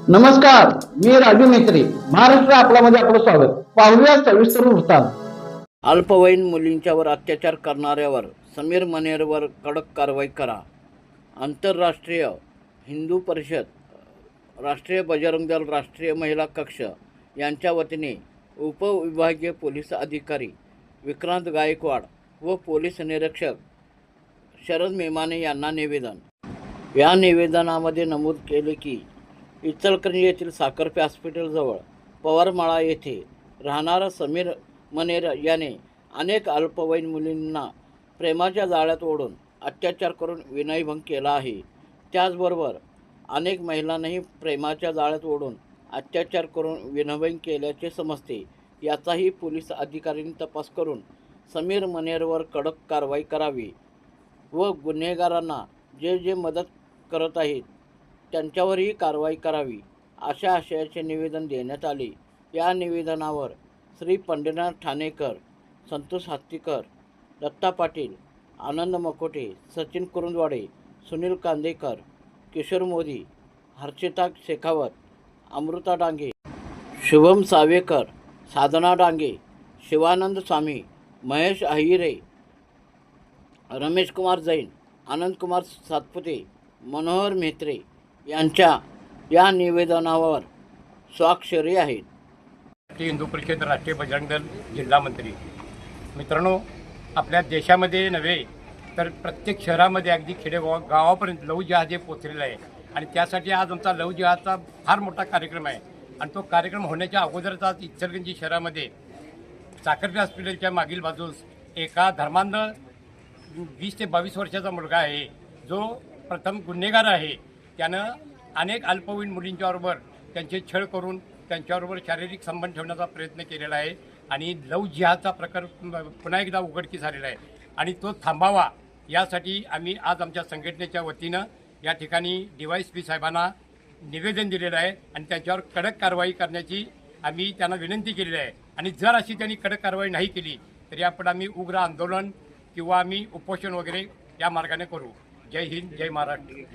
नमस्कार, मी राजू मेत्री. महाराष्ट्र आपल्यामध्ये आपलं स्वागत. पाहूया सविस्तर वृत्तांत. अल्पवयीन मुलींच्यावर अत्याचार करणाऱ्यावर समीर मनेरवर कडक कारवाई करा. आंतरराष्ट्रीय हिंदू परिषद, राष्ट्रीय बजरंग दल, राष्ट्रीय महिला कक्ष यांच्या वतीने उपविभागीय पोलीस अधिकारी विक्रांत गायकवाड व पोलीस निरीक्षक शरद मेमाने यांना निवेदन. या निवेदनामध्ये नमूद केले की इचलकरंजी येथील साखरपे हॉस्पिटलजवळ पवारमाळा येथे राहणारा समीर मनेर याने अनेक अल्पवयीन मुलींना प्रेमाच्या जाळ्यात ओढून अत्याचार करून विनयभंग केला आहे. त्याचबरोबर अनेक महिलांनाही प्रेमाच्या जाळ्यात ओढून अत्याचार करून विनयभंग केल्याचे समजते. याचाही पोलीस अधिकाऱ्यांनी तपास करून समीर मनेरवर कडक कारवाई करावी व गुन्हेगारांना जे मदत करत आहेत त्यांच्यावरही कारवाई करावी, अशा आशयाचे निवेदन देण्यात आले. या निवेदनावर श्री पंढरीनाथ ठाणेकर, संतोष हत्तीकर, दत्ता पाटील, आनंद मकोटे, सचिन कुरुंदवाडे, सुनील कांदेकर, किशोर मोदी, हर्षिता शेखावत, अमृता डांगे, शुभम सावेकर, साधना डांगे, शिवानंद स्वामी, महेश अहिरे, रमेश कुमार जैन, आनंद कुमार सातपुते, मनोहर म्हेत्रे यांच्या या निवेदनावर स्वाक्षरी आहेत. हिंदू परिषद, राष्ट्रीय बजरंग दल, जिल्हा मंत्री. मित्रांनो, आपल्या देशामध्ये नव्हे तर प्रत्येक शहरामध्ये अगदी गावापर्यंत लव जिहाद हे पोचलेलं आहे आणि त्यासाठी आज आमचा लव जिहादचा फार मोठा कार्यक्रम आहे. आणि तो कार्यक्रम होण्याच्या अगोदरच आज इचलकरंजी शहरामध्ये साखरपे हॉस्पिटलच्या मागील बाजूस एका धर्मांध 20 ते 22 वर्षाचा मुलगा आहे, जो प्रथम गुन्हेगार आहे. त्यानं अनेक अल्पवयीन मुलींच्याबरोबर त्यांचे छळ करून त्यांच्याबरोबर शारीरिक संबंध ठेवण्याचा प्रयत्न केलेला आहे आणि लव जिहादचा प्रकार पुन्हा एकदा उघडकीस आलेला आहे आणि तो थांबावा यासाठी आम्ही आज आमच्या संघटनेच्या वतीनं या ठिकाणी DYSP साहेबांना निवेदन दिलेलं आहे आणि त्यांच्यावर कडक कारवाई करण्याची आम्ही त्यांना विनंती केलेली आहे. आणि जर अशी त्यांनी कडक कारवाई नाही केली तरी आपण आम्ही उग्र आंदोलन किंवा आम्ही उपोषण वगैरे या मार्गाने करू. जय हिंद, जय महाराष्ट्र.